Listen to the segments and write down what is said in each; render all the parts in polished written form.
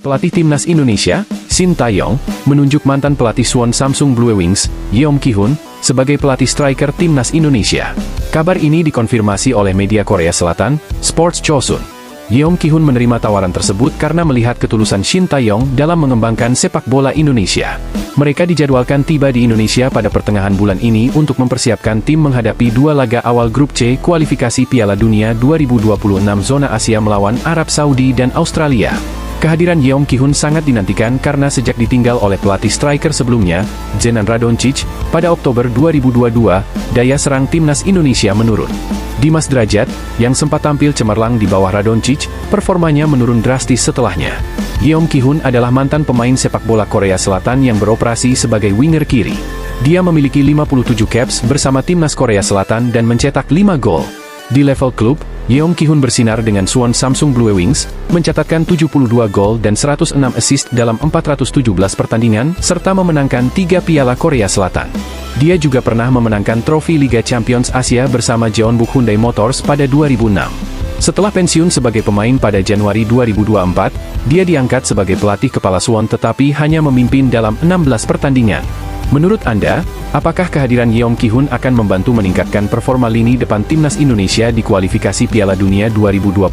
Pelatih Timnas Indonesia, Shin Tae-yong, menunjuk mantan pelatih Suwon Samsung Blue Wings, Yeom Ki-hun, sebagai pelatih striker Timnas Indonesia. Kabar ini dikonfirmasi oleh media Korea Selatan, Sports Chosun. Yeom Ki-hun menerima tawaran tersebut karena melihat ketulusan Shin Tae-yong dalam mengembangkan sepak bola Indonesia. Mereka dijadwalkan tiba di Indonesia pada pertengahan bulan ini untuk mempersiapkan tim menghadapi dua laga awal Grup C kualifikasi Piala Dunia 2026 zona Asia melawan Arab Saudi dan Australia. Kehadiran Yeom Ki-hun sangat dinantikan karena sejak ditinggal oleh pelatih striker sebelumnya, Zenan Radonjic, pada Oktober 2022, daya serang Timnas Indonesia menurun. Dimas Drajat, yang sempat tampil cemerlang di bawah Radonjic, performanya menurun drastis setelahnya. Yeom Ki-hun adalah mantan pemain sepak bola Korea Selatan yang beroperasi sebagai winger kiri. Dia memiliki 57 caps bersama Timnas Korea Selatan dan mencetak 5 gol. Di level klub, Yeom Ki-hun bersinar dengan Suwon Samsung Blue Wings, mencatatkan 72 gol dan 106 assist dalam 417 pertandingan, serta memenangkan 3 Piala Korea Selatan. Dia juga pernah memenangkan trofi Liga Champions Asia bersama Jeonbuk Hyundai Motors pada 2006. Setelah pensiun sebagai pemain pada Januari 2024, dia diangkat sebagai pelatih kepala Suwon tetapi hanya memimpin dalam 16 pertandingan. Menurut Anda, apakah kehadiran Yeom Ki-hun akan membantu meningkatkan performa lini depan Timnas Indonesia di kualifikasi Piala Dunia 2026?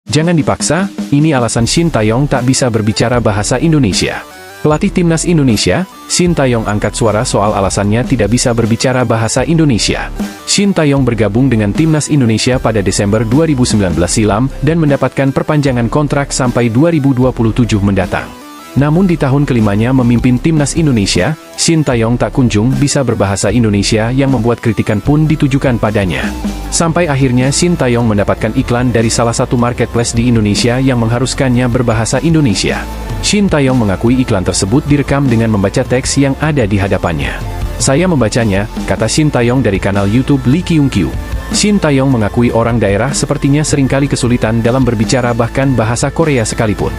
Jangan dipaksa, ini alasan Shin Tae-yong tak bisa berbicara bahasa Indonesia. Pelatih Timnas Indonesia, Shin Tae-yong angkat suara soal alasannya tidak bisa berbicara bahasa Indonesia. Shin Tae-yong bergabung dengan Timnas Indonesia pada Desember 2019 silam dan mendapatkan perpanjangan kontrak sampai 2027 mendatang. Namun di tahun kelimanya memimpin Timnas Indonesia, Shin Tae-yong tak kunjung bisa berbahasa Indonesia yang membuat kritikan pun ditujukan padanya. Sampai akhirnya Shin Tae-yong mendapatkan iklan dari salah satu marketplace di Indonesia yang mengharuskannya berbahasa Indonesia. Shin Tae-yong mengakui iklan tersebut direkam dengan membaca teks yang ada di hadapannya. "Saya membacanya," kata Shin Tae-yong dari kanal YouTube Lee Kyung-kyu. Shin Tae-yong mengakui orang daerah sepertinya seringkali kesulitan dalam berbicara bahkan bahasa Korea sekalipun.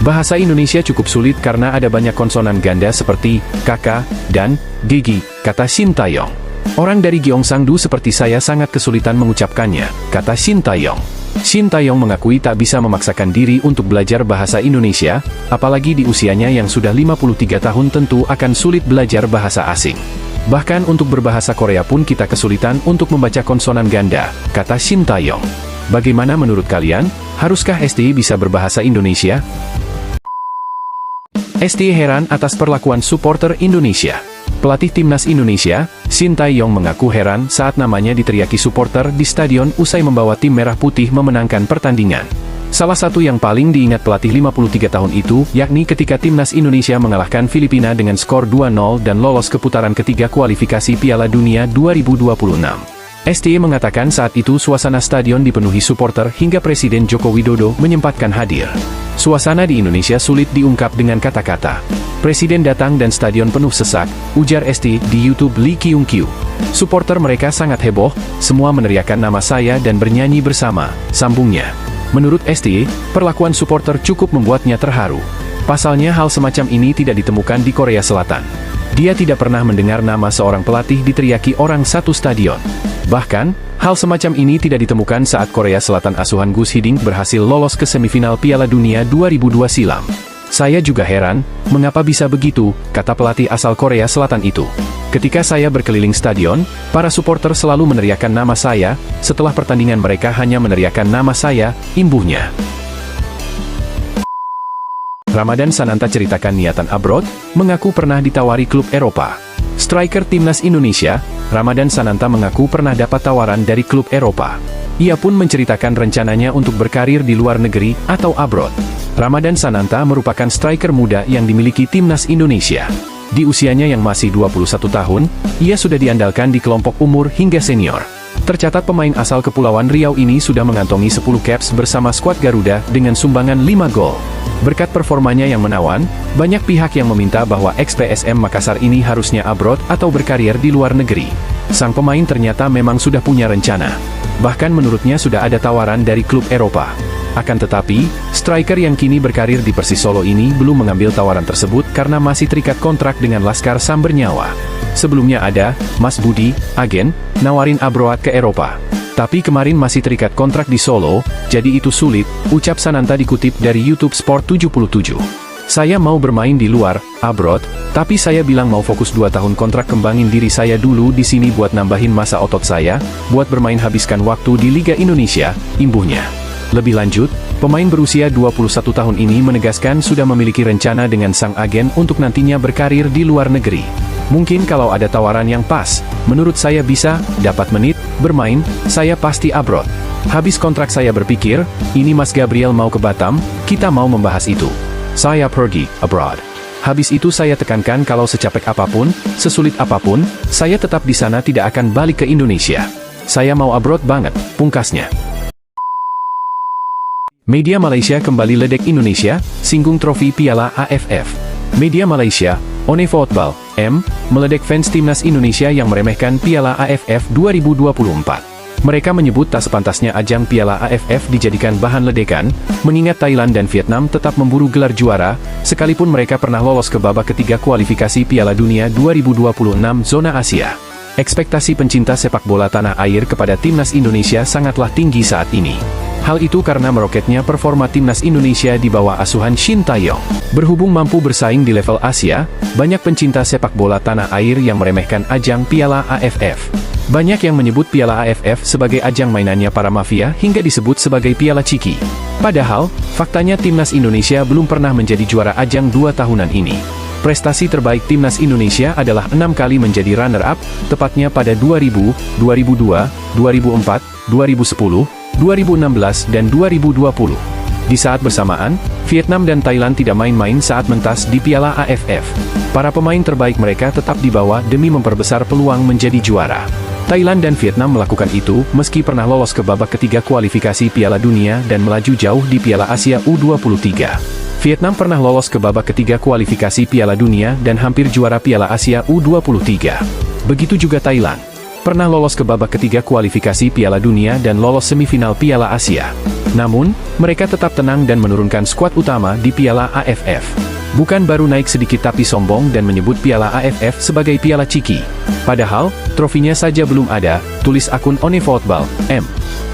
Bahasa Indonesia cukup sulit karena ada banyak konsonan ganda seperti kk dan gigi, kata Shin Tae-yong. "Orang dari Gyeongsangdo seperti saya sangat kesulitan mengucapkannya," kata Shin Tae-yong. Shin Tae-yong mengakui tak bisa memaksakan diri untuk belajar bahasa Indonesia, apalagi di usianya yang sudah 53 tahun tentu akan sulit belajar bahasa asing. "Bahkan untuk berbahasa Korea pun kita kesulitan untuk membaca konsonan ganda," kata Shin Tae-yong. Bagaimana menurut kalian? Haruskah STY bisa berbahasa Indonesia? STY heran atas perlakuan supporter Indonesia. Pelatih Timnas Indonesia, Shin Tae-yong mengaku heran saat namanya diteriaki supporter di stadion usai membawa tim merah putih memenangkan pertandingan. Salah satu yang paling diingat pelatih 53 tahun itu, yakni ketika Timnas Indonesia mengalahkan Filipina dengan skor 2-0 dan lolos ke putaran ketiga kualifikasi Piala Dunia 2026. STY mengatakan saat itu suasana stadion dipenuhi supporter hingga Presiden Joko Widodo menyempatkan hadir. "Suasana di Indonesia sulit diungkap dengan kata-kata. Presiden datang dan stadion penuh sesak," ujar STY di YouTube Lee Kyung-kyu. "Supporter mereka sangat heboh, semua meneriakkan nama saya dan bernyanyi bersama," sambungnya. Menurut STY, perlakuan supporter cukup membuatnya terharu. Pasalnya hal semacam ini tidak ditemukan di Korea Selatan. Dia tidak pernah mendengar nama seorang pelatih diteriaki orang satu stadion. Bahkan, hal semacam ini tidak ditemukan saat Korea Selatan asuhan Gus Hiding berhasil lolos ke semifinal Piala Dunia 2002 silam. "Saya juga heran, mengapa bisa begitu," kata pelatih asal Korea Selatan itu. "Ketika saya berkeliling stadion, para supporter selalu meneriakkan nama saya, setelah pertandingan mereka hanya meneriakkan nama saya," imbuhnya. Ramadan Sananta ceritakan niatan abroad, mengaku pernah ditawari klub Eropa. Striker Timnas Indonesia, Ramadan Sananta mengaku pernah dapat tawaran dari klub Eropa. Ia pun menceritakan rencananya untuk berkarir di luar negeri atau abroad. Ramadan Sananta merupakan striker muda yang dimiliki Timnas Indonesia. Di usianya yang masih 21 tahun, ia sudah diandalkan di kelompok umur hingga senior. Tercatat pemain asal Kepulauan Riau ini sudah mengantongi 10 caps bersama skuad Garuda dengan sumbangan 5 gol. Berkat performanya yang menawan, banyak pihak yang meminta bahwa ex-PSM Makassar ini harusnya abroad atau berkarier di luar negeri. Sang pemain ternyata memang sudah punya rencana. Bahkan menurutnya sudah ada tawaran dari klub Eropa. Akan tetapi, striker yang kini berkarir di Persis Solo ini belum mengambil tawaran tersebut karena masih terikat kontrak dengan Laskar Sambernyawa. Sebelumnya ada, Mas Budi, agen, nawarin Abroad ke Eropa. Tapi kemarin masih terikat kontrak di Solo, jadi itu sulit, ucap Sananta dikutip dari YouTube Sport 77. Saya mau bermain di luar, abroad, tapi saya bilang mau fokus 2 tahun kontrak kembangin diri saya dulu di sini buat nambahin masa otot saya, buat bermain habiskan waktu di Liga Indonesia, imbuhnya. Lebih lanjut, pemain berusia 21 tahun ini menegaskan sudah memiliki rencana dengan sang agen untuk nantinya berkarir di luar negeri. Mungkin kalau ada tawaran yang pas, menurut saya bisa, dapat menit, bermain, saya pasti abroad. Habis kontrak saya berpikir, ini Mas Gabriel mau ke Batam, kita mau membahas itu. Saya pergi, abroad. Habis itu saya tekankan kalau secapek apapun, sesulit apapun, saya tetap di sana tidak akan balik ke Indonesia. Saya mau abroad banget, pungkasnya. Media Malaysia kembali ledek Indonesia, singgung trofi Piala AFF. Media Malaysia, One Football, meledek fans timnas Indonesia yang meremehkan Piala AFF 2024. Mereka menyebut tak sepantasnya ajang Piala AFF dijadikan bahan ledekan, mengingat Thailand dan Vietnam tetap memburu gelar juara, sekalipun mereka pernah lolos ke babak ketiga kualifikasi Piala Dunia 2026 zona Asia. Ekspektasi pencinta sepak bola tanah air kepada timnas Indonesia sangatlah tinggi saat ini. Hal itu karena meroketnya performa timnas Indonesia di bawah asuhan Shin Tae-yong. Berhubung mampu bersaing di level Asia, banyak pencinta sepak bola tanah air yang meremehkan ajang Piala AFF. Banyak yang menyebut Piala AFF sebagai ajang mainannya para mafia hingga disebut sebagai Piala Ciki. Padahal, faktanya timnas Indonesia belum pernah menjadi juara ajang 2 tahunan ini. Prestasi terbaik timnas Indonesia adalah 6 kali menjadi runner-up, tepatnya pada 2000, 2002, 2004, 2010, 2016 dan 2020. Di saat bersamaan, Vietnam dan Thailand tidak main-main saat mentas di Piala AFF. Para pemain terbaik mereka tetap dibawa demi memperbesar peluang menjadi juara. Thailand dan Vietnam melakukan itu meski pernah lolos ke babak ketiga kualifikasi Piala Dunia dan melaju jauh di Piala Asia U23. Vietnam pernah lolos ke babak ketiga kualifikasi Piala Dunia dan hampir juara Piala Asia U23. Begitu juga Thailand. Pernah lolos ke babak ketiga kualifikasi Piala Dunia dan lolos semifinal Piala Asia. Namun, mereka tetap tenang dan menurunkan skuad utama di Piala AFF. Bukan baru naik sedikit tapi sombong dan menyebut Piala AFF sebagai Piala Ciki. Padahal, trofinya saja belum ada, tulis akun One Football,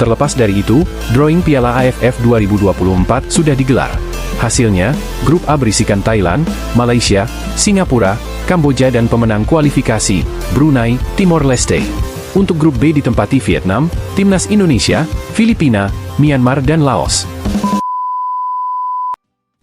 Terlepas dari itu, drawing Piala AFF 2024 sudah digelar. Hasilnya, grup A berisikan Thailand, Malaysia, Singapura, Kamboja dan pemenang kualifikasi, Brunei, Timor Leste. Untuk grup B ditempati Vietnam, Timnas Indonesia, Filipina, Myanmar dan Laos.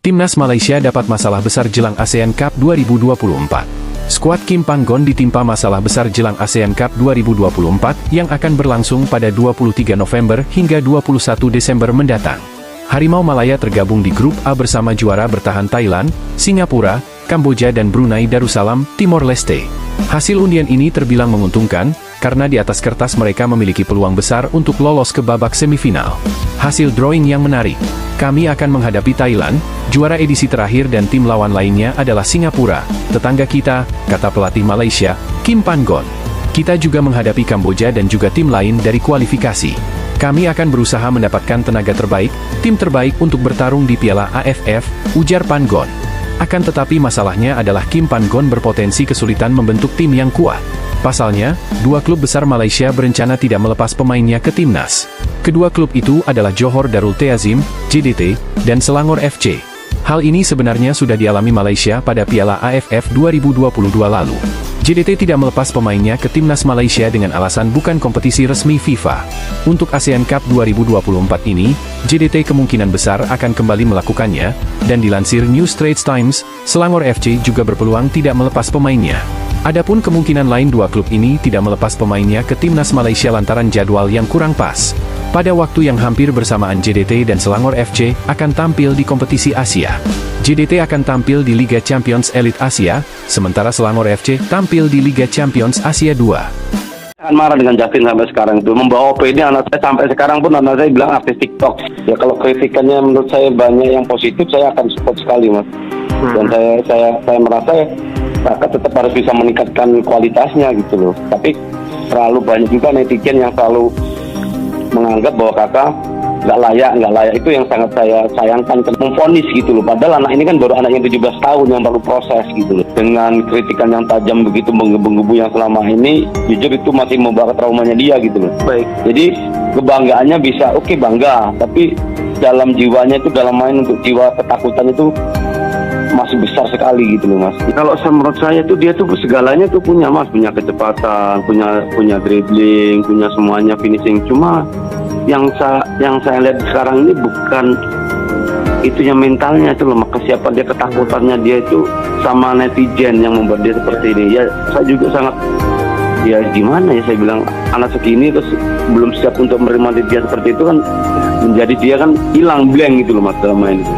Timnas Malaysia dapat masalah besar jelang ASEAN Cup 2024. Skuad Kim Panggon ditimpa masalah besar jelang ASEAN Cup 2024 yang akan berlangsung pada 23 November hingga 21 Desember mendatang. Harimau Malaya tergabung di grup A bersama juara bertahan Thailand, Singapura, Kamboja dan Brunei Darussalam, Timor Leste. Hasil undian ini terbilang menguntungkan, karena di atas kertas mereka memiliki peluang besar untuk lolos ke babak semifinal. Hasil drawing yang menarik. Kami akan menghadapi Thailand, juara edisi terakhir dan tim lawan lainnya adalah Singapura, tetangga kita, kata pelatih Malaysia, Kim Panggon. Kita juga menghadapi Kamboja dan juga tim lain dari kualifikasi. Kami akan berusaha mendapatkan tenaga terbaik, tim terbaik untuk bertarung di Piala AFF, ujar Panggon. Akan tetapi masalahnya adalah Kim Panggon berpotensi kesulitan membentuk tim yang kuat. Pasalnya, 2 klub besar Malaysia berencana tidak melepas pemainnya ke timnas. Kedua klub itu adalah Johor Darul Ta'zim, JDT, dan Selangor FC. Hal ini sebenarnya sudah dialami Malaysia pada Piala AFF 2022 lalu. JDT tidak melepas pemainnya ke timnas Malaysia dengan alasan bukan kompetisi resmi FIFA. Untuk ASEAN Cup 2024 ini, JDT kemungkinan besar akan kembali melakukannya, dan dilansir New Straits Times, Selangor FC juga berpeluang tidak melepas pemainnya. Adapun kemungkinan lain 2 klub ini tidak melepas pemainnya ke timnas Malaysia lantaran jadwal yang kurang pas. Pada waktu yang hampir bersamaan JDT dan Selangor FC akan tampil di kompetisi Asia. JDT akan tampil di Liga Champions Elite Asia, sementara Selangor FC tampil di Liga Champions Asia 2. Saya marah dengan Justin sampai sekarang itu. Membawa opini anak saya sampai sekarang pun anak saya bilang artis TikTok. Ya kalau kritikannya menurut saya banyak yang positif, saya akan support sekali, Mas. Dan saya merasa kakak tetap harus bisa meningkatkan kualitasnya gitu loh. Tapi terlalu banyak juga netizen yang selalu menganggap bahwa kakak nggak layak itu yang sangat saya sayangkan, memvonis gitu loh. Padahal anak ini kan baru anaknya 17 tahun yang baru proses gitu loh. Dengan kritikan yang tajam begitu menggebu-gebu yang selama ini, jujur itu masih membawa traumanya dia gitu loh. Baik. Jadi kebanggaannya bisa oke, bangga, tapi dalam jiwanya itu, dalam main untuk jiwa ketakutan itu masih besar sekali gitu loh Mas. Kalau menurut saya tuh dia tuh segalanya tuh punya Mas, punya kecepatan, punya dribbling, punya semuanya, finishing. Cuma yang saya lihat sekarang ini bukan itunya, mentalnya itu loh, kesiapan dia, ketakutannya dia itu sama netizen yang membuat dia seperti ini. Ya saya juga sangat, ya gimana ya, saya bilang anak segini terus belum siap untuk menerima dia seperti itu kan, menjadi dia kan hilang blank gitu loh Mas dalam main itu.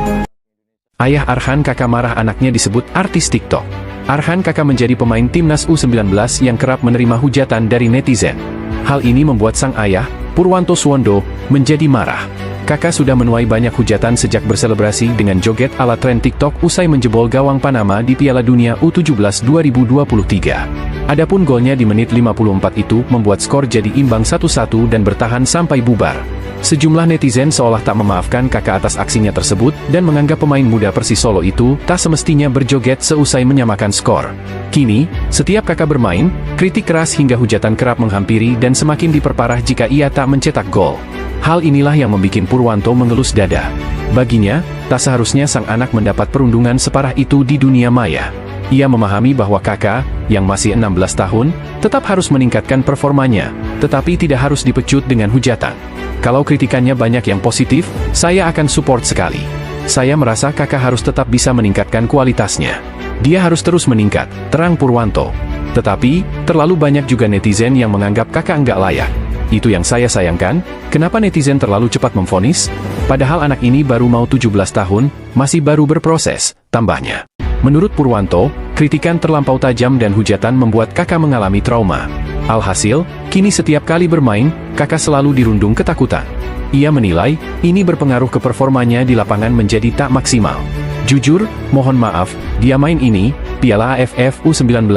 Ayah Arhan Kakak marah anaknya disebut artis TikTok. Arhan Kakak menjadi pemain timnas U19 yang kerap menerima hujatan dari netizen. Hal ini membuat sang ayah, Purwanto Suwondo, menjadi marah. Kakak sudah menuai banyak hujatan sejak berselebrasi dengan joget ala tren TikTok usai menjebol gawang Panama di Piala Dunia U17 2023. Adapun golnya di menit 54 itu membuat skor jadi imbang 1-1 dan bertahan sampai bubar. Sejumlah netizen seolah tak memaafkan kakak atas aksinya tersebut dan menganggap pemain muda Persis Solo itu tak semestinya berjoget seusai menyamakan skor. Kini, setiap kakak bermain, kritik keras hingga hujatan kerap menghampiri dan semakin diperparah jika ia tak mencetak gol. Hal inilah yang membuat Purwanto mengelus dada. Baginya, tak seharusnya sang anak mendapat perundungan separah itu di dunia maya. Ia memahami bahwa kakak, yang masih 16 tahun, tetap harus meningkatkan performanya, tetapi tidak harus dipecut dengan hujatan. Kalau kritikannya banyak yang positif, saya akan support sekali. Saya merasa kakak harus tetap bisa meningkatkan kualitasnya. Dia harus terus meningkat, terang Purwanto. Tetapi, terlalu banyak juga netizen yang menganggap kakak enggak layak. Itu yang saya sayangkan, kenapa netizen terlalu cepat memvonis? Padahal anak ini baru mau 17 tahun, masih baru berproses, tambahnya. Menurut Purwanto, kritikan terlampau tajam dan hujatan membuat kakak mengalami trauma. Alhasil, kini setiap kali bermain, kakak selalu dirundung ketakutan. Ia menilai, ini berpengaruh ke performanya di lapangan menjadi tak maksimal. Jujur, mohon maaf, dia main ini, Piala AFF U19,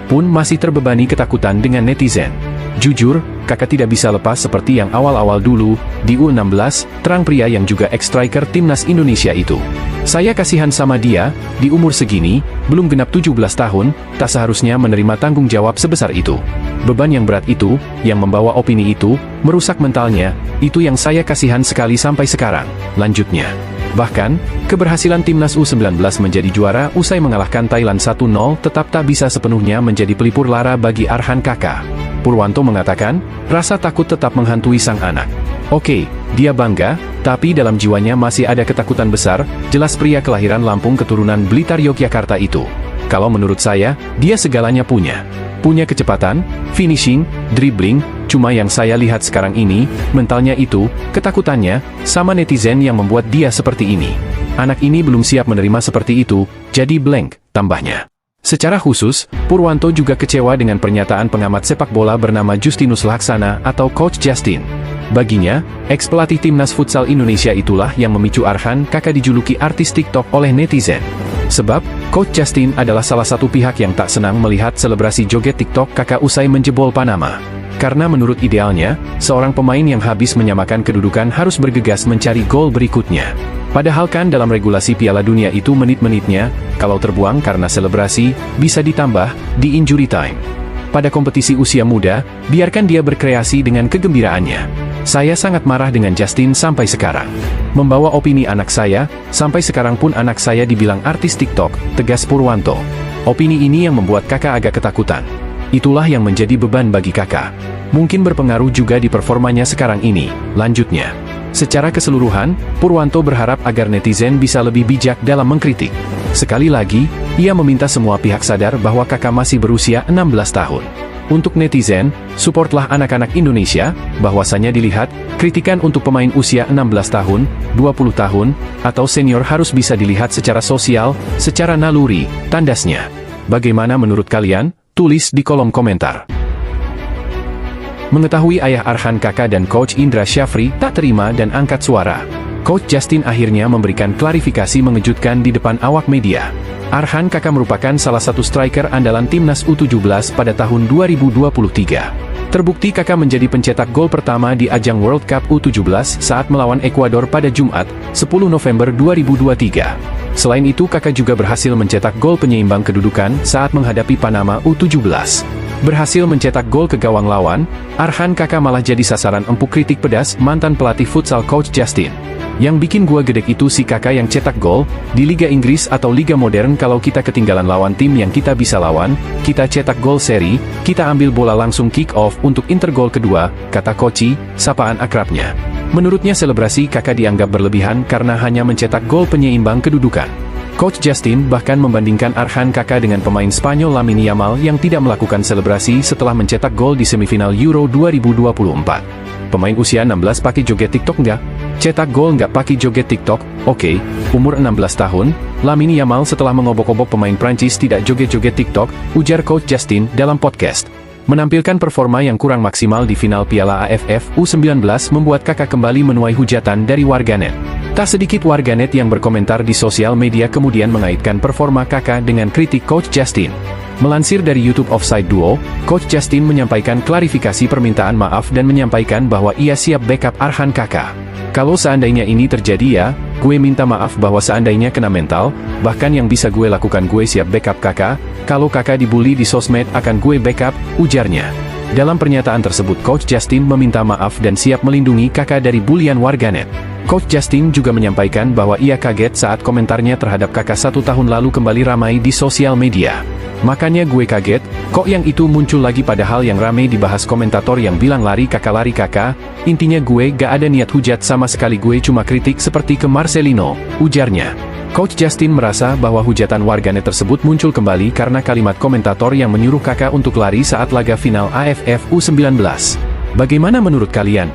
pun masih terbebani ketakutan dengan netizen. Jujur, kakak tidak bisa lepas seperti yang awal-awal dulu, di U16, terang pria yang juga ex-striker timnas Indonesia itu. Saya kasihan sama dia, di umur segini, belum genap 17 tahun, tak seharusnya menerima tanggung jawab sebesar itu. Beban yang berat itu, yang membawa opini itu, merusak mentalnya, itu yang saya kasihan sekali sampai sekarang, lanjutnya. Bahkan, keberhasilan timnas U19 menjadi juara usai mengalahkan Thailand 1-0 tetap tak bisa sepenuhnya menjadi pelipur lara bagi Arhan Kakak. Purwanto mengatakan, rasa takut tetap menghantui sang anak. Oke, dia bangga, tapi dalam jiwanya masih ada ketakutan besar, jelas pria kelahiran Lampung keturunan Blitar Yogyakarta itu. Kalau menurut saya, dia segalanya punya. Punya kecepatan, finishing, dribbling, cuma yang saya lihat sekarang ini, mentalnya itu, ketakutannya, sama netizen yang membuat dia seperti ini. Anak ini belum siap menerima seperti itu, jadi blank, tambahnya. Secara khusus, Purwanto juga kecewa dengan pernyataan pengamat sepak bola bernama Justinus Laksana atau Coach Justin. Baginya, ex-pelatih timnas futsal Indonesia itulah yang memicu Arhan Kakak dijuluki artis TikTok oleh netizen. Sebab, Coach Justin adalah salah satu pihak yang tak senang melihat selebrasi joget TikTok kakak usai menjebol Panama. Karena menurut idealnya, seorang pemain yang habis menyamakan kedudukan harus bergegas mencari gol berikutnya. Padahal kan dalam regulasi Piala Dunia itu menit-menitnya, kalau terbuang karena selebrasi, bisa ditambah di injury time. Pada kompetisi usia muda, biarkan dia berkreasi dengan kegembiraannya. Saya sangat marah dengan Justin sampai sekarang. Membawa opini anak saya, sampai sekarang pun anak saya dibilang artis TikTok, tegas Purwanto. Opini ini yang membuat kakak agak ketakutan. Itulah yang menjadi beban bagi kakak. Mungkin berpengaruh juga di performanya sekarang ini, lanjutnya. Secara keseluruhan, Purwanto berharap agar netizen bisa lebih bijak dalam mengkritik. Sekali lagi, ia meminta semua pihak sadar bahwa kakak masih berusia 16 tahun. Untuk netizen, supportlah anak-anak Indonesia, bahwasanya dilihat, kritikan untuk pemain usia 16 tahun, 20 tahun, atau senior harus bisa dilihat secara sosial, secara naluri, tandasnya. Bagaimana menurut kalian? Tulis di kolom komentar. Mengetahui ayah Arhan Kakak dan Coach Indra Syafri tak terima dan angkat suara, Coach Justin akhirnya memberikan klarifikasi mengejutkan di depan awak media. Arhan Kakak merupakan salah satu striker andalan timnas U17 pada tahun 2023. Terbukti Kakak menjadi pencetak gol pertama di ajang World Cup U17 saat melawan Ekuador pada Jumat, 10 November 2023. Selain itu Kakak juga berhasil mencetak gol penyeimbang kedudukan saat menghadapi Panama U17. Berhasil mencetak gol ke gawang lawan, Arhan Kakak malah jadi sasaran empuk kritik pedas mantan pelatih futsal Coach Justin. Yang bikin gua gedek itu si Kakak yang cetak gol, di Liga Inggris atau Liga Modern kalau kita ketinggalan lawan tim yang kita bisa lawan, kita cetak gol seri, kita ambil bola langsung kick off untuk intergol kedua, kata Koci, sapaan akrabnya. Menurutnya selebrasi Kakak dianggap berlebihan karena hanya mencetak gol penyeimbang kedudukan. Coach Justin bahkan membandingkan Arhan Kakak dengan pemain Spanyol Lamine Yamal yang tidak melakukan selebrasi setelah mencetak gol di semifinal Euro 2024. Pemain usia 16 pakai joget TikTok nggak? Cetak gol nggak pakai joget TikTok? Oke, umur 16 tahun, Lamine Yamal setelah mengobok-obok pemain Prancis tidak joget-joget TikTok, ujar Coach Justin dalam podcast. Menampilkan performa yang kurang maksimal di final Piala AFF U19 membuat Kakak kembali menuai hujatan dari warganet. Tak sedikit warganet yang berkomentar di sosial media kemudian mengaitkan performa Kakak dengan kritik Coach Justin. Melansir dari YouTube Offside Duo, Coach Justin menyampaikan klarifikasi permintaan maaf dan menyampaikan bahwa ia siap backup Arhan Kakak. Kalau seandainya ini terjadi ya, gue minta maaf bahwa seandainya kena mental, bahkan yang bisa gue lakukan gue siap backup Kakak, kalau Kakak dibully di sosmed akan gue backup, ujarnya. Dalam pernyataan tersebut Coach Justin meminta maaf dan siap melindungi Kakak dari bulian warganet. Coach Justin juga menyampaikan bahwa ia kaget saat komentarnya terhadap Kakak 1 tahun lalu kembali ramai di sosial media. Makanya gue kaget, kok yang itu muncul lagi padahal yang ramai dibahas komentator yang bilang lari Kakak, intinya gue gak ada niat hujat sama sekali gue cuma kritik seperti ke Marcelino, ujarnya. Coach Justin merasa bahwa hujatan warganet tersebut muncul kembali karena kalimat komentator yang menyuruh Kakak untuk lari saat laga final AFF U19. Bagaimana menurut kalian?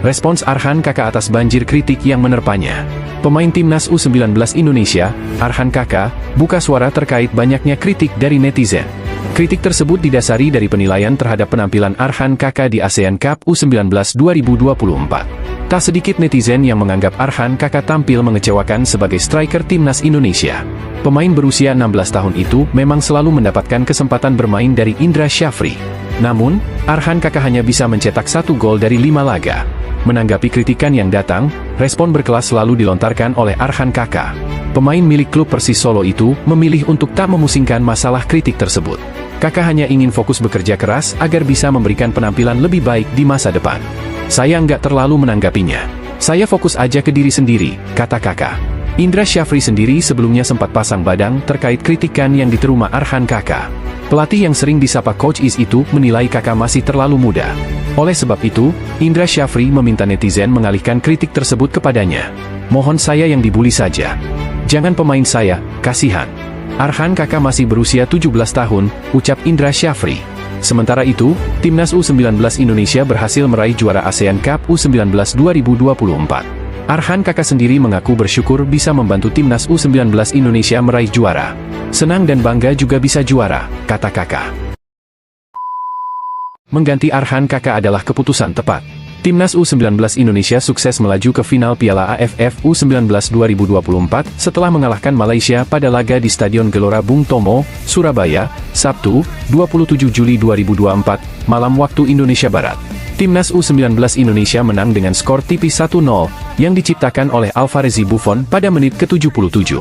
Respons Arhan Kakak atas banjir kritik yang menerpanya. Pemain timnas U19 Indonesia, Arhan Kakak, buka suara terkait banyaknya kritik dari netizen. Kritik tersebut didasari dari penilaian terhadap penampilan Arhan Kakak di ASEAN Cup U19 2024. Tak sedikit netizen yang menganggap Arhan Kakak tampil mengecewakan sebagai striker timnas Indonesia. Pemain berusia 16 tahun itu memang selalu mendapatkan kesempatan bermain dari Indra Syafri. Namun, Arhan Kakak hanya bisa mencetak 1 gol dari 5 laga. Menanggapi kritikan yang datang, respon berkelas selalu dilontarkan oleh Arhan Kakak. Pemain milik klub Persis Solo itu memilih untuk tak memusingkan masalah kritik tersebut. Kakak hanya ingin fokus bekerja keras agar bisa memberikan penampilan lebih baik di masa depan. Saya nggak terlalu menanggapinya. Saya fokus aja ke diri sendiri, kata Kakak. Indra Syafri sendiri sebelumnya sempat pasang badang terkait kritikan yang diterima Arhan Kakak. Pelatih yang sering disapa Coach Is itu menilai Kakak masih terlalu muda. Oleh sebab itu, Indra Syafri meminta netizen mengalihkan kritik tersebut kepadanya. Mohon saya yang dibully saja. Jangan pemain saya, kasihan. Arhan Kakak masih berusia 17 tahun, ucap Indra Syafri. Sementara itu, timnas U19 Indonesia berhasil meraih juara ASEAN Cup U19 2024. Arhan Kakak sendiri mengaku bersyukur bisa membantu timnas U19 Indonesia meraih juara. Senang dan bangga juga bisa juara, kata Kakak. Mengganti Arhan Kakak adalah keputusan tepat. Timnas U19 Indonesia sukses melaju ke final Piala AFF U19 2024 setelah mengalahkan Malaysia pada laga di Stadion Gelora Bung Tomo, Surabaya, Sabtu, 27 Juli 2024, malam waktu Indonesia Barat. Timnas U19 Indonesia menang dengan skor tipis 1-0, yang diciptakan oleh Alvarezi Buffon pada menit ke-77.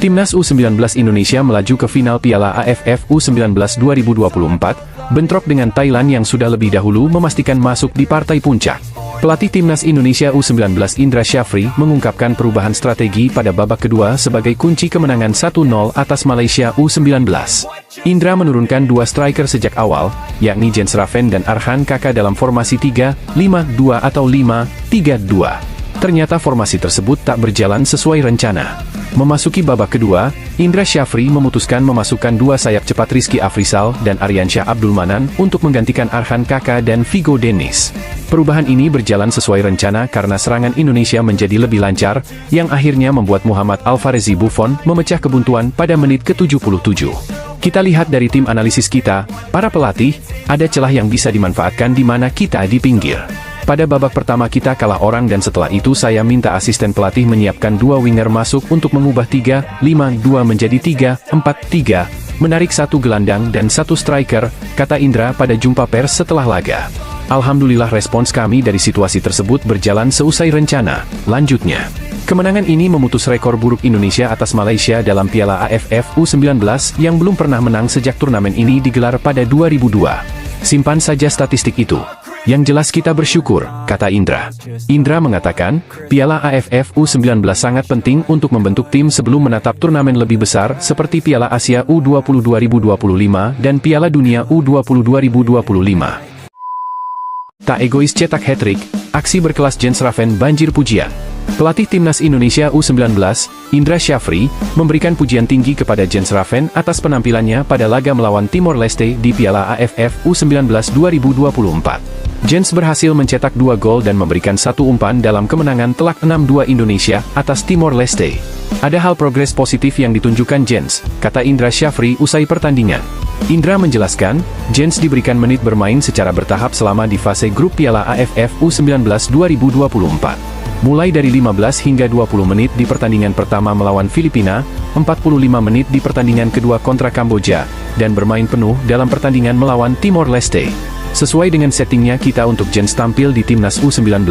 Timnas U19 Indonesia melaju ke final Piala AFF U19 2024, bentrok dengan Thailand yang sudah lebih dahulu memastikan masuk di partai puncak. Pelatih Timnas Indonesia U19 Indra Syafri mengungkapkan perubahan strategi pada babak kedua sebagai kunci kemenangan 1-0 atas Malaysia U19. Indra menurunkan 2 striker sejak awal, yakni Jens Raven dan Arhan Kakak dalam formasi 3-5-2 atau 5-3-2. Ternyata formasi tersebut tak berjalan sesuai rencana. Memasuki babak kedua, Indra Syafri memutuskan memasukkan 2 sayap cepat Rizky Afrizal dan Aryansyah Abdul Manan untuk menggantikan Arhan Kakak dan Vigo Dennis. Perubahan ini berjalan sesuai rencana karena serangan Indonesia menjadi lebih lancar, yang akhirnya membuat Muhammad Alvarezi Buffon memecah kebuntuan pada menit ke-77. Kita lihat dari tim analisis kita, para pelatih, ada celah yang bisa dimanfaatkan di mana kita di pinggir. Pada babak pertama kita kalah orang dan setelah itu saya minta asisten pelatih menyiapkan 2 winger masuk untuk mengubah 3-5-2 menjadi 3-4-3, Menarik satu gelandang dan satu striker, kata Indra pada jumpa pers setelah laga. Alhamdulillah respons kami dari situasi tersebut berjalan seusai rencana, lanjutnya. Kemenangan ini memutus rekor buruk Indonesia atas Malaysia dalam Piala AFF U19 yang belum pernah menang sejak turnamen ini digelar pada 2002. Simpan saja statistik itu. Yang jelas kita bersyukur, kata Indra. Indra mengatakan, Piala AFF U19 sangat penting untuk membentuk tim sebelum menatap turnamen lebih besar seperti Piala Asia U20 2025 dan Piala Dunia U20 2025. Tak egois cetak hat-trick, aksi berkelas Jens Raven banjir pujian. Pelatih Timnas Indonesia U19, Indra Syafri, memberikan pujian tinggi kepada Jens Raven atas penampilannya pada laga melawan Timor Leste di Piala AFF U19 2024. Jens berhasil mencetak 2 gol dan memberikan 1 umpan dalam kemenangan telak 6-2 Indonesia atas Timor Leste. Ada hal progres positif yang ditunjukkan Jens, kata Indra Syafri usai pertandingan. Indra menjelaskan, Jens diberikan menit bermain secara bertahap selama di fase grup Piala AFF U19 2024. Mulai dari 15 hingga 20 menit di pertandingan pertama melawan Filipina, 45 menit di pertandingan kedua kontra Kamboja, dan bermain penuh dalam pertandingan melawan Timor Leste. Sesuai dengan settingnya kita untuk Jens tampil di Timnas U19,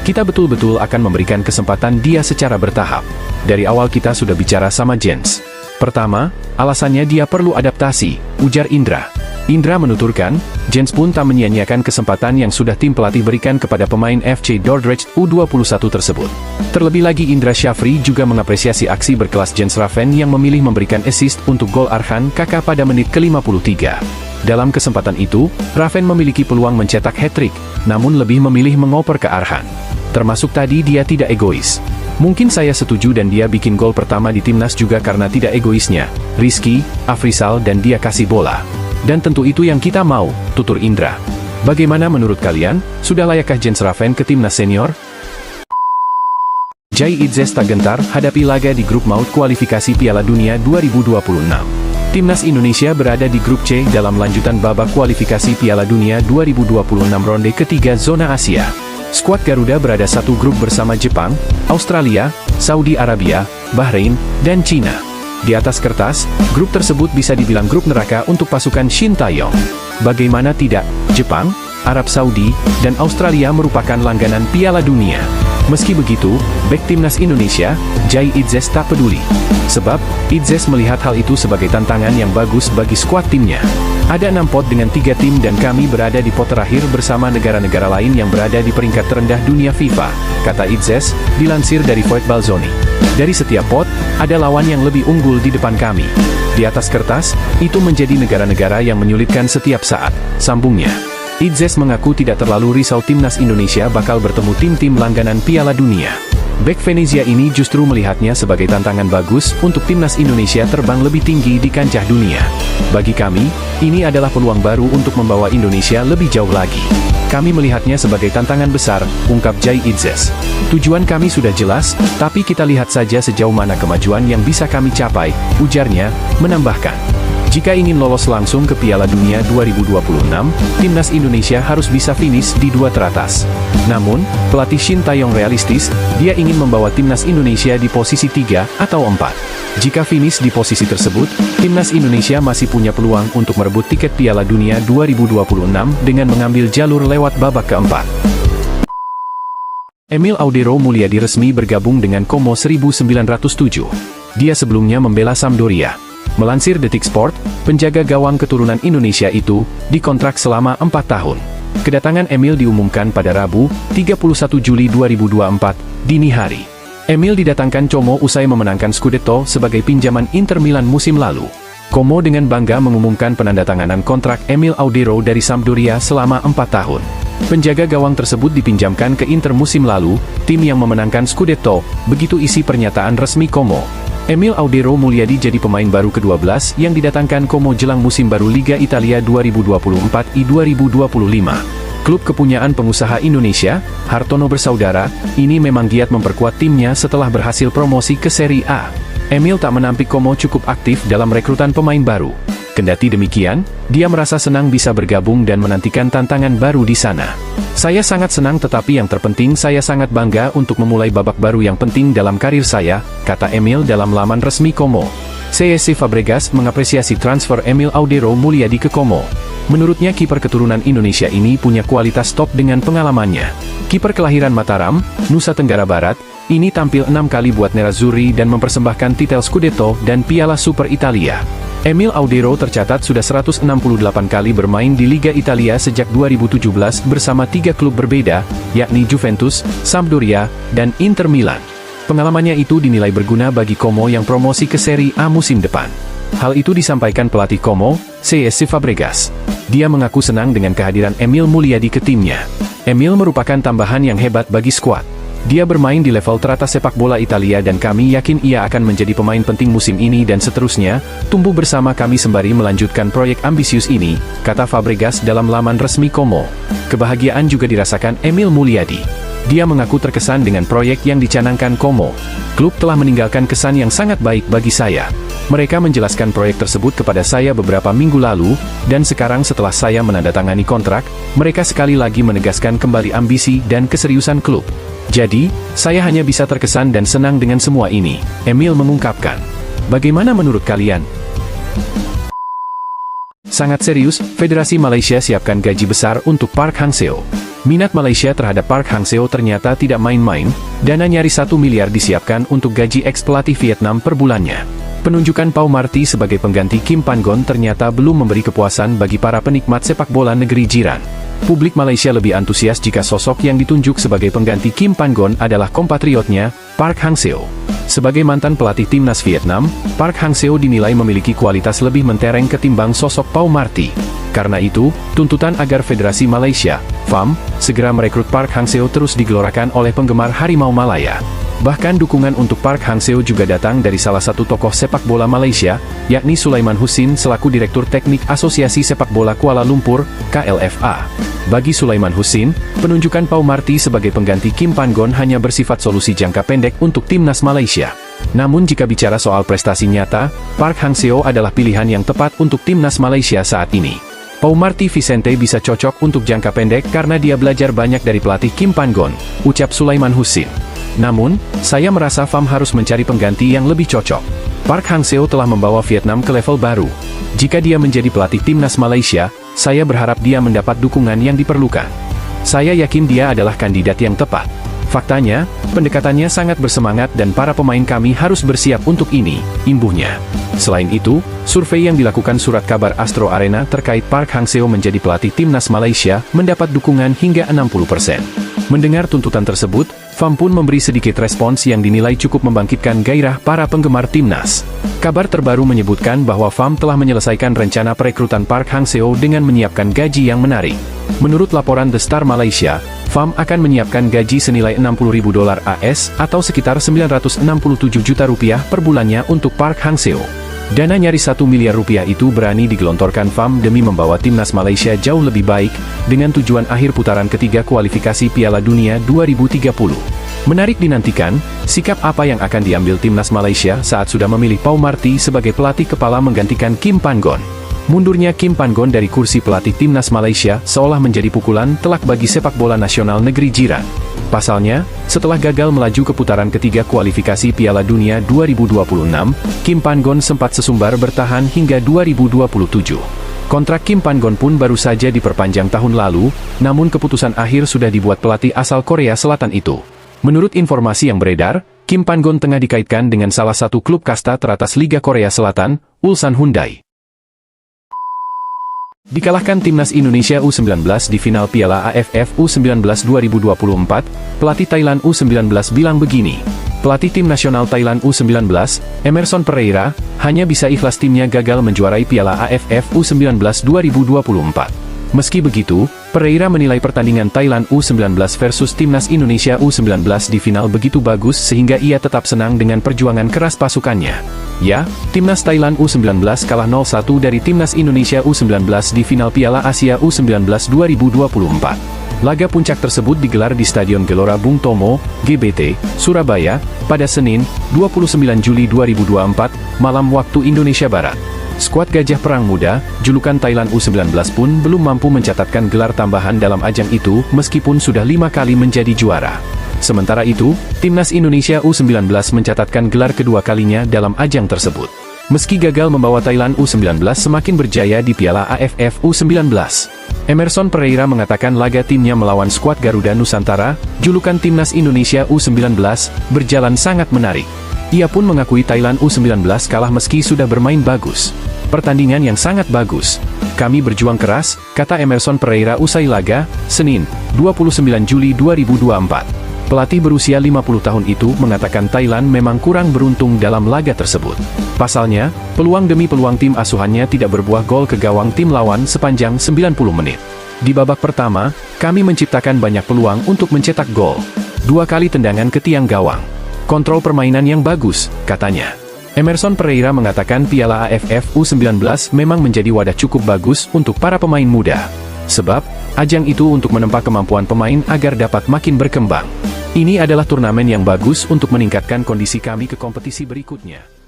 kita betul-betul akan memberikan kesempatan dia secara bertahap. Dari awal kita sudah bicara sama Jens. Pertama, alasannya dia perlu adaptasi, ujar Indra. Indra menuturkan, Jens pun tak menyia-nyiakan kesempatan yang sudah tim pelatih berikan kepada pemain FC Dordrecht U21 tersebut. Terlebih lagi Indra Syafri juga mengapresiasi aksi berkelas Jens Raven yang memilih memberikan assist untuk gol Arhan Kakak pada menit ke-53. Dalam kesempatan itu, Raven memiliki peluang mencetak hat-trick, namun lebih memilih mengoper ke Arhan. Termasuk tadi dia tidak egois. Mungkin saya setuju dan dia bikin gol pertama di timnas juga karena tidak egoisnya. Rizky, Afrizal dan dia kasih bola. Dan tentu itu yang kita mau, tutur Indra. Bagaimana menurut kalian? Sudah layakkah Jens Raven ke timnas senior? Jai Idzes tak gentar hadapi laga di grup maut kualifikasi Piala Dunia 2026. Timnas Indonesia berada di grup C dalam lanjutan babak kualifikasi Piala Dunia 2026 ronde ketiga zona Asia. Skuad Garuda berada satu grup bersama Jepang, Australia, Saudi Arabia, Bahrain, dan Cina. Di atas kertas, grup tersebut bisa dibilang grup neraka untuk pasukan Shin Tae-yong. Bagaimana tidak, Jepang, Arab Saudi, dan Australia merupakan langganan Piala Dunia. Meski begitu, bek timnas Indonesia, Jai Idzes tak peduli. Sebab, Idzes melihat hal itu sebagai tantangan yang bagus bagi skuad timnya. Ada 6 pot dengan 3 tim dan kami berada di pot terakhir bersama negara-negara lain yang berada di peringkat terendah dunia FIFA, kata Idzes, dilansir dari Void Balzoni. Dari setiap pot, ada lawan yang lebih unggul di depan kami. Di atas kertas, itu menjadi negara-negara yang menyulitkan setiap saat, sambungnya. Idzes mengaku tidak terlalu risau timnas Indonesia bakal bertemu tim-tim langganan Piala Dunia. Bek Venezia ini justru melihatnya sebagai tantangan bagus untuk timnas Indonesia terbang lebih tinggi di kancah dunia. Bagi kami, ini adalah peluang baru untuk membawa Indonesia lebih jauh lagi. Kami melihatnya sebagai tantangan besar, ungkap Jai Idzes. Tujuan kami sudah jelas, tapi kita lihat saja sejauh mana kemajuan yang bisa kami capai, ujarnya, menambahkan. Jika ingin lolos langsung ke Piala Dunia 2026, timnas Indonesia harus bisa finish di 2 teratas. Namun, pelatih Shin Tae-yong realistis, dia ingin membawa timnas Indonesia di posisi 3 atau 4. Jika finish di posisi tersebut, timnas Indonesia masih punya peluang untuk merebut tiket Piala Dunia 2026 dengan mengambil jalur lewat babak keempat. Emil Audero Mulyadi resmi bergabung dengan Como 1907. Dia sebelumnya membela Sampdoria. Melansir Detik Sport, penjaga gawang keturunan Indonesia itu dikontrak selama 4 tahun. Kedatangan Emil diumumkan pada Rabu, 31 Juli 2024, dini hari. Emil didatangkan Como usai memenangkan Scudetto sebagai pinjaman Inter Milan musim lalu. Como dengan bangga mengumumkan penandatanganan kontrak Emil Audero dari Sampdoria selama 4 tahun. Penjaga gawang tersebut dipinjamkan ke Inter musim lalu, tim yang memenangkan Scudetto, begitu isi pernyataan resmi Como. Emil Audero Mulyadi jadi pemain baru ke-12 yang didatangkan Como jelang musim baru Liga Italia 2024-2025. Klub kepunyaan pengusaha Indonesia, Hartono Bersaudara, ini memang giat memperkuat timnya setelah berhasil promosi ke Serie A. Emil tak menampik Como cukup aktif dalam rekrutan pemain baru. Kendati demikian, dia merasa senang bisa bergabung dan menantikan tantangan baru di sana. Saya sangat senang tetapi yang terpenting saya sangat bangga untuk memulai babak baru yang penting dalam karir saya, kata Emil dalam laman resmi Como. CSC Fabregas mengapresiasi transfer Emil Audero Mulyadi ke Como. Menurutnya kiper keturunan Indonesia ini punya kualitas top dengan pengalamannya. Kiper kelahiran Mataram, Nusa Tenggara Barat, ini tampil 6 kali buat Nerazzurri dan mempersembahkan titel Scudetto dan Piala Super Italia. Emil Audero tercatat sudah 168 kali bermain di Liga Italia sejak 2017 bersama 3 klub berbeda, yakni Juventus, Sampdoria, dan Inter Milan. Pengalamannya itu dinilai berguna bagi Como yang promosi ke Serie A musim depan. Hal itu disampaikan pelatih Como, CSC Fabregas. Dia mengaku senang dengan kehadiran Emil Mulyadi ke timnya. Emil merupakan tambahan yang hebat bagi skuad. Dia bermain di level teratas sepak bola Italia dan kami yakin ia akan menjadi pemain penting musim ini dan seterusnya, tumbuh bersama kami sembari melanjutkan proyek ambisius ini, kata Fabregas dalam laman resmi Como. Kebahagiaan juga dirasakan Emil Mulyadi. Dia mengaku terkesan dengan proyek yang dicanangkan Como. Klub telah meninggalkan kesan yang sangat baik bagi saya. Mereka menjelaskan proyek tersebut kepada saya beberapa minggu lalu, dan sekarang setelah saya menandatangani kontrak, mereka sekali lagi menegaskan kembali ambisi dan keseriusan klub. Jadi, saya hanya bisa terkesan dan senang dengan semua ini, Emil mengungkapkan. Bagaimana menurut kalian? Sangat serius, Federasi Malaysia siapkan gaji besar untuk Park Hang-seo. Minat Malaysia terhadap Park Hang-seo ternyata tidak main-main, dana nyaris 1 miliar disiapkan untuk gaji ex-pelatih Vietnam per bulannya. Penunjukan Pau Marty sebagai pengganti Kim Pan-gon ternyata belum memberi kepuasan bagi para penikmat sepak bola negeri jiran. Publik Malaysia lebih antusias jika sosok yang ditunjuk sebagai pengganti Kim Pan-gon adalah kompatriotnya, Park Hang-seo. Sebagai mantan pelatih timnas Vietnam, Park Hang-seo dinilai memiliki kualitas lebih mentereng ketimbang sosok Pau Marty. Karena itu, tuntutan agar Federasi Malaysia, FAM, segera merekrut Park Hang-seo terus digelorakan oleh penggemar Harimau Malaya. Bahkan dukungan untuk Park Hang-seo juga datang dari salah satu tokoh sepak bola Malaysia, yakni Sulaiman Husin selaku Direktur Teknik Asosiasi Sepak Bola Kuala Lumpur, KLFA. Bagi Sulaiman Husin, penunjukan Pau Marty sebagai pengganti Kim Pan-gon hanya bersifat solusi jangka pendek untuk timnas Malaysia. Namun jika bicara soal prestasi nyata, Park Hang-seo adalah pilihan yang tepat untuk timnas Malaysia saat ini. Pau Marty Vicente bisa cocok untuk jangka pendek karena dia belajar banyak dari pelatih Kim Pan-gon, ucap Sulaiman Husin. Namun, saya merasa FAM harus mencari pengganti yang lebih cocok. Park Hang-seo telah membawa Vietnam ke level baru. Jika dia menjadi pelatih timnas Malaysia, saya berharap dia mendapat dukungan yang diperlukan. Saya yakin dia adalah kandidat yang tepat. Faktanya, pendekatannya sangat bersemangat dan para pemain kami harus bersiap untuk ini, imbuhnya. Selain itu, survei yang dilakukan surat kabar Astro Arena terkait Park Hang-seo menjadi pelatih timnas Malaysia mendapat dukungan hingga 60%. Mendengar tuntutan tersebut, FAM pun memberi sedikit respons yang dinilai cukup membangkitkan gairah para penggemar timnas. Kabar terbaru menyebutkan bahwa FAM telah menyelesaikan rencana perekrutan Park Hang-seo dengan menyiapkan gaji yang menarik. Menurut laporan The Star Malaysia, FAM akan menyiapkan gaji senilai $60.000 AS atau sekitar 967 juta rupiah per bulannya untuk Park Hang-seo. Dana nyaris 1 miliar rupiah itu berani digelontorkan FAM demi membawa timnas Malaysia jauh lebih baik, dengan tujuan akhir putaran ketiga kualifikasi Piala Dunia 2030. Menarik dinantikan, sikap apa yang akan diambil timnas Malaysia saat sudah memilih Pau Marty sebagai pelatih kepala menggantikan Kim Pan-gon. Mundurnya Kim Pan-gon dari kursi pelatih timnas Malaysia seolah menjadi pukulan telak bagi sepak bola nasional negeri jiran. Pasalnya, setelah gagal melaju ke putaran ketiga kualifikasi Piala Dunia 2026, Kim Pan-gon sempat sesumbar bertahan hingga 2027. Kontrak Kim Pan-gon pun baru saja diperpanjang tahun lalu, namun keputusan akhir sudah dibuat pelatih asal Korea Selatan itu. Menurut informasi yang beredar, Kim Pan-gon tengah dikaitkan dengan salah satu klub kasta teratas Liga Korea Selatan, Ulsan Hyundai. Dikalahkan timnas Indonesia U19 di final Piala AFF U19 2024, pelatih Thailand U19 bilang begini. Pelatih tim nasional Thailand U19, Emerson Pereira, hanya bisa ikhlas timnya gagal menjuarai Piala AFF U19 2024. Meski begitu, Pereira menilai pertandingan Thailand U19 versus timnas Indonesia U19 di final begitu bagus sehingga ia tetap senang dengan perjuangan keras pasukannya. Ya, timnas Thailand U19 kalah 0-1 dari timnas Indonesia U19 di final Piala Asia U19 2024. Laga puncak tersebut digelar di Stadion Gelora Bung Tomo, GBT, Surabaya, pada Senin, 29 Juli 2024, malam waktu Indonesia Barat. Skuad Gajah Perang Muda, julukan Thailand U19 pun belum mampu mencatatkan gelar tambahan dalam ajang itu meskipun sudah 5 kali menjadi juara. Sementara itu, timnas Indonesia U19 mencatatkan gelar kedua kalinya dalam ajang tersebut. Meski gagal membawa Thailand U19 semakin berjaya di Piala AFF U19. Emerson Pereira mengatakan laga timnya melawan skuad Garuda Nusantara, julukan timnas Indonesia U19, berjalan sangat menarik. Ia pun mengakui Thailand U19 kalah meski sudah bermain bagus. Pertandingan yang sangat bagus. Kami berjuang keras, kata Emerson Pereira usai laga, Senin, 29 Juli 2024. Pelatih berusia 50 tahun itu mengatakan Thailand memang kurang beruntung dalam laga tersebut. Pasalnya, peluang demi peluang tim asuhannya tidak berbuah gol ke gawang tim lawan sepanjang 90 menit. Di babak pertama, kami menciptakan banyak peluang untuk mencetak gol. 2 kali tendangan ke tiang gawang. Kontrol permainan yang bagus, katanya. Emerson Pereira mengatakan Piala AFF U19 memang menjadi wadah cukup bagus untuk para pemain muda. Sebab, ajang itu untuk menempa kemampuan pemain agar dapat makin berkembang. Ini adalah turnamen yang bagus untuk meningkatkan kondisi kami ke kompetisi berikutnya.